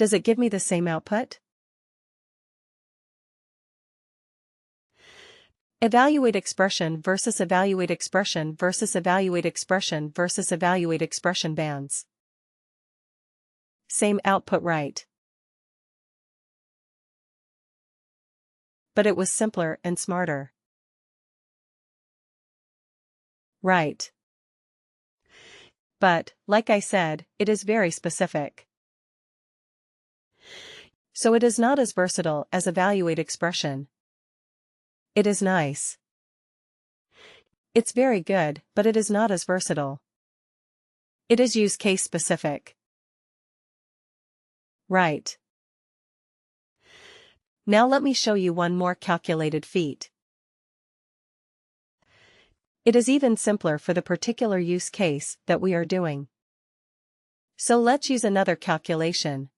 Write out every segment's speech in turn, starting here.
Does it give me the same output? Evaluate expression versus evaluate expression versus evaluate expression versus evaluate expression bands. Same output, right? But it was simpler and smarter. Right. But, like I said, it is very specific. So it is not as versatile as evaluate expression. It is nice. It's very good, but it is not as versatile. It is use case specific. Right. Now let me show you one more calculated feat. It is even simpler for the particular use case that we are doing. So let's use another calculation.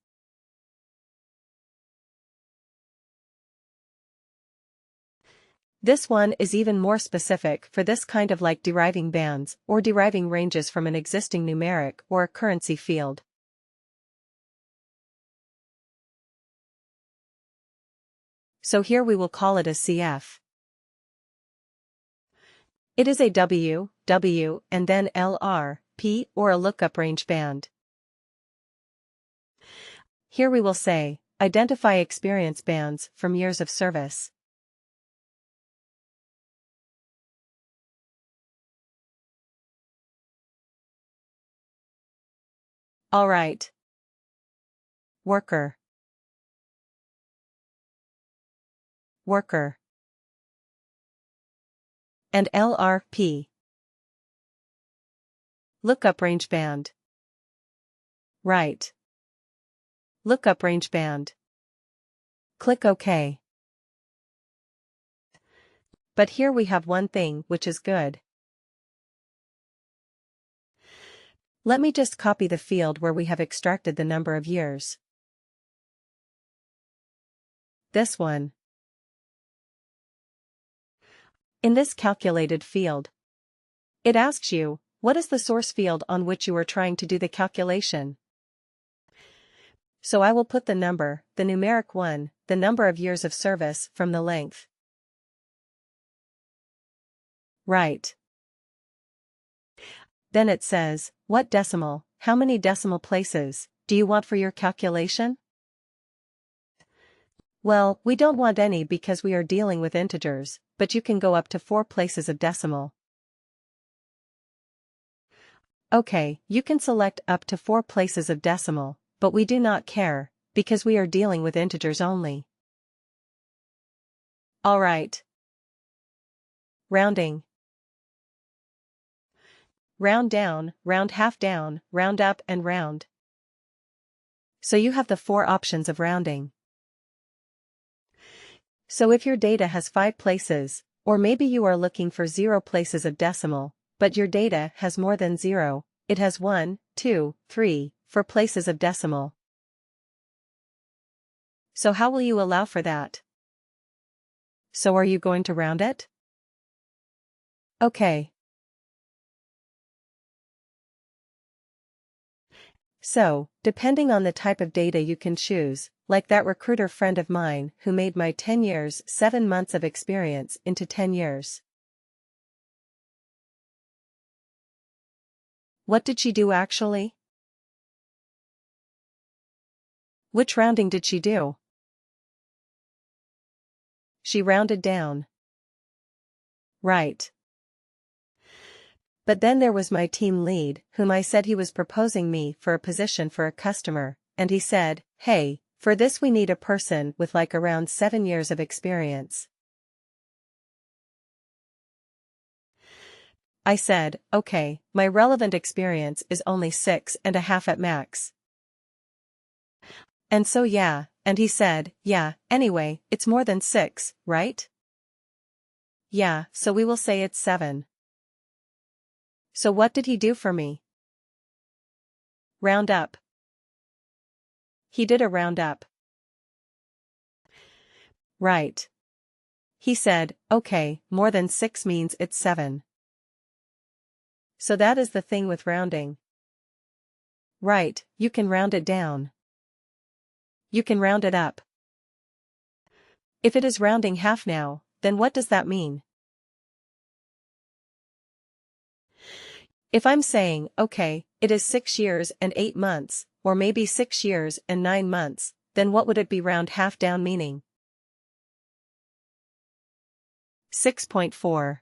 This one is even more specific for this kind of like deriving bands or deriving ranges from an existing numeric or a currency field. So here we will call it a CF. It is a W, W, and then LR, P, or a lookup range band. Here we will say, identify experience bands from years of service. Alright. Worker. Worker. And LRP. Lookup range band. Right. Lookup range band. Click OK. But here we have one thing which is good. Let me just copy the field where we have extracted the number of years. This one. In this calculated field, it asks you, what is the source field on which you are trying to do the calculation? So I will put the number, the numeric one, the number of years of service from the length. Right. Then it says, what decimal, how many decimal places, do you want for your calculation? Well, we don't want any because we are dealing with integers, but you can go up to 4 places of decimal. Okay, you can select up to 4 places of decimal, but we do not care, because we are dealing with integers only. Alright. Rounding. Round down, round half down, round up and round. So you have the 4 options of rounding. So if your data has 5 places, or maybe you are looking for 0 places of decimal, but your data has more than 0, it has 1, 2, 3, 4 places of decimal. So how will you allow for that? So are you going to round it? Okay. So, depending on the type of data you can choose, like that recruiter friend of mine who made my 10 years 7 months of experience into 10 years. What did she do actually? Which rounding did she do? She rounded down. Right. But then there was my team lead, whom I said he was proposing me for a position for a customer, and he said, hey, for this we need a person with like around 7 years of experience. I said, okay, my relevant experience is only 6.5 at max. And so yeah, and he said, yeah, anyway, it's more than 6, right? Yeah, so we will say it's 7. So what did he do for me? Round up. He did a round up. Right. He said, okay, more than 6 means it's 7. So that is the thing with rounding. Right, you can round it down. you can round it up. If it is rounding half now, then what does that mean? If I'm saying, okay, it is 6 years and 8 months, or maybe 6 years and 9 months, then what would it be round half down meaning? 6.4.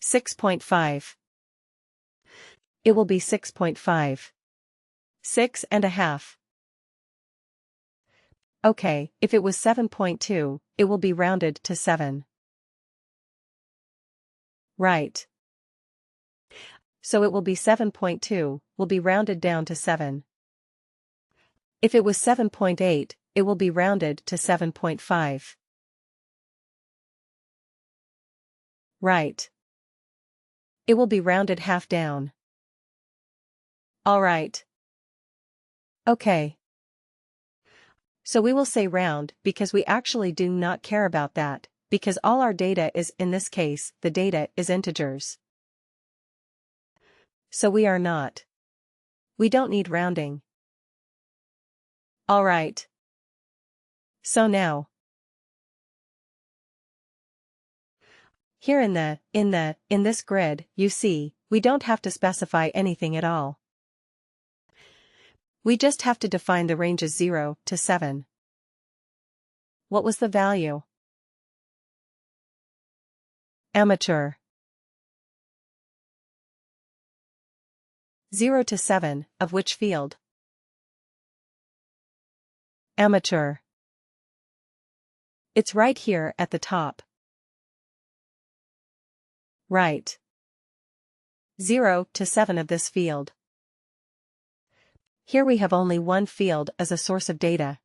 6.5. It will be 6.5. 6.5. Okay, if it was 7.2, it will be rounded to 7. Right. So it will be 7.2, will be rounded down to 7. If it was 7.8, it will be rounded to 7.5. Right. It will be rounded half down. Alright. Okay. So we will say round because we actually do not care about that, because all our data is, in this case, the data is integers. So we are not. We don't need rounding. Alright. So now, here in this grid, you see, we don't have to specify anything at all. We just have to define the ranges 0 to 7. What was the value? Amateur. 0 to 7, of which field? Amateur. It's right here at the top. Right. 0 to 7 of this field. Here we have only one field as a source of data.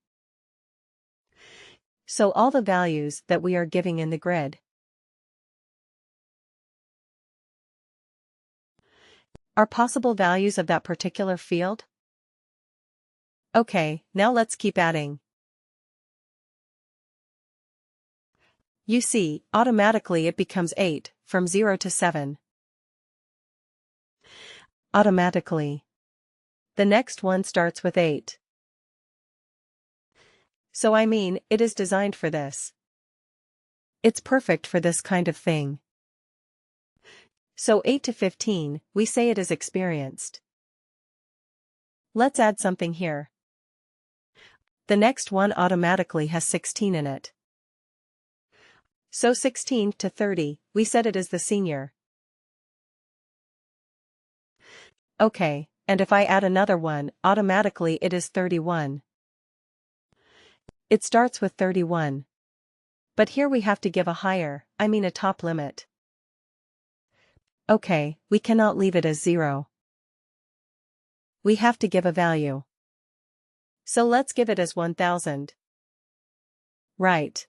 So all the values that we are giving in the grid are possible values of that particular field? Okay, now let's keep adding. You see, automatically it becomes 8, from 0 to 7. Automatically. The next one starts with 8. So I mean, it is designed for this. It's perfect for this kind of thing. So 8 to 15, we say it is experienced. Let's add something here. The next one automatically has 16 in it. So 16 to 30, we said it is the senior. Okay, and if I add another one, automatically it is 31. It starts with 31. But here we have to give a higher, a top limit. Okay, we cannot leave it as 0. We have to give a value. So let's give it as 1000. Right.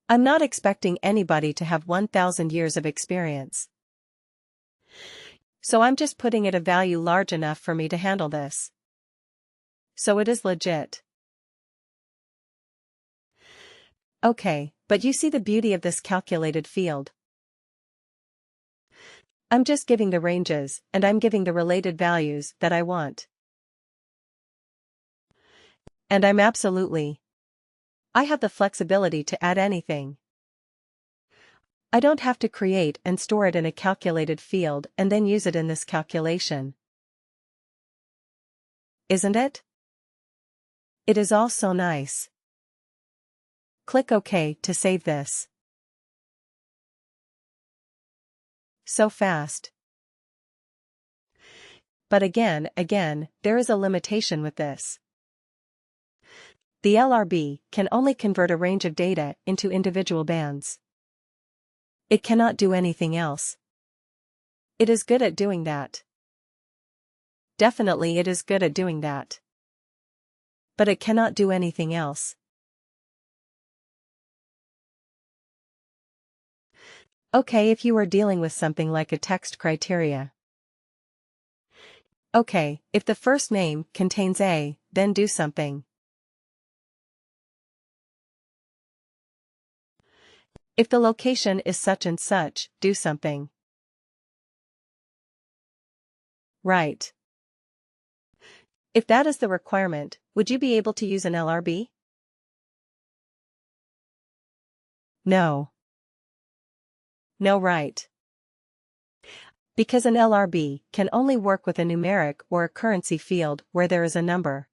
I'm not expecting anybody to have 1000 years of experience. So I'm just putting it a value large enough for me to handle this. So it is legit. Okay, but you see the beauty of this calculated field. I'm just giving the ranges, and I'm giving the related values that I want. And I have the flexibility to add anything. I don't have to create and store it in a calculated field and then use it in this calculation. Isn't it? It is all so nice. Click OK to save this. So fast. But again, there is a limitation with this. The LRB can only convert a range of data into individual bands. It cannot do anything else. It is good at doing that. Definitely it is good at doing that. But it cannot do anything else. Okay, if you are dealing with something like a text criteria. Okay, if the first name contains A, then do something. If the location is such and such, do something. Right. If that is the requirement, would you be able to use an LRB? No. No, right. Because an LRB can only work with a numeric or a currency field where there is a number.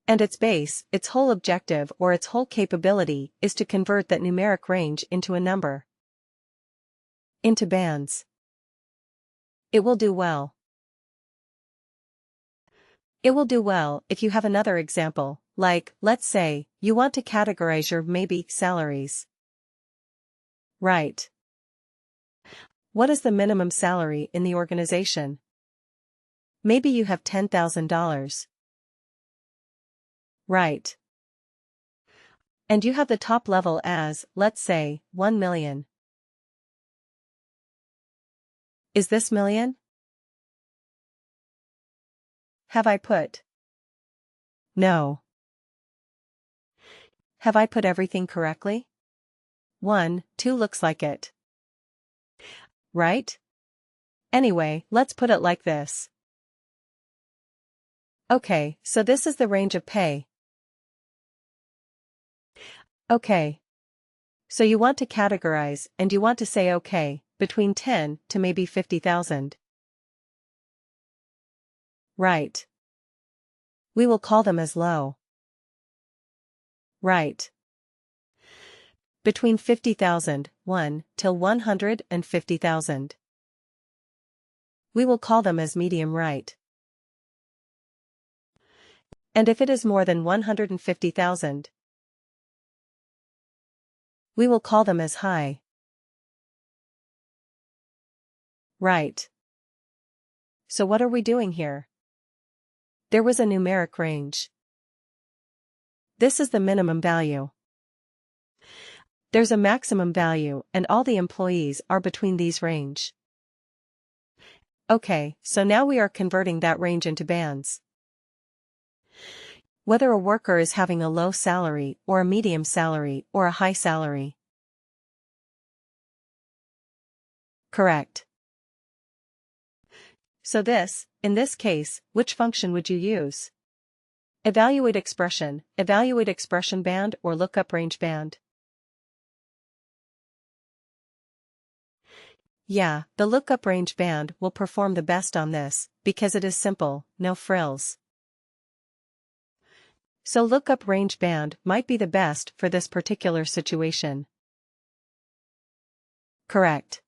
And its base, its whole objective or its whole capability is to convert that numeric range into a number. Into bands. It will do well. It will do well if you have another example, like, let's say, you want to categorize your maybe salaries. Right. What is the minimum salary in the organization? Maybe you have $10,000. Right. And you have the top level as, let's say, 1 million. Is this million? Have I put? No. Have I put everything correctly? 1, 2 looks like it. Right? Anyway, let's put it like this. Okay, so this is the range of pay. Okay. So you want to categorize and you want to say okay, between 10 to maybe 50,000. Right. We will call them as low. Right. Between 50,000, 1, till 150,000. We will call them as medium right. And if it is more than 150,000, we will call them as high. Right. So what are we doing here? There was a numeric range. This is the minimum value. There's a maximum value and all the employees are between these range. Okay, so now we are converting that range into bands. Whether a worker is having a low salary or a medium salary or a high salary. Correct. So in this case, which function would you use? Evaluate expression band or lookup range band. Yeah, the lookup range band will perform the best on this, because it is simple, no frills. So lookup range band might be the best for this particular situation. Correct.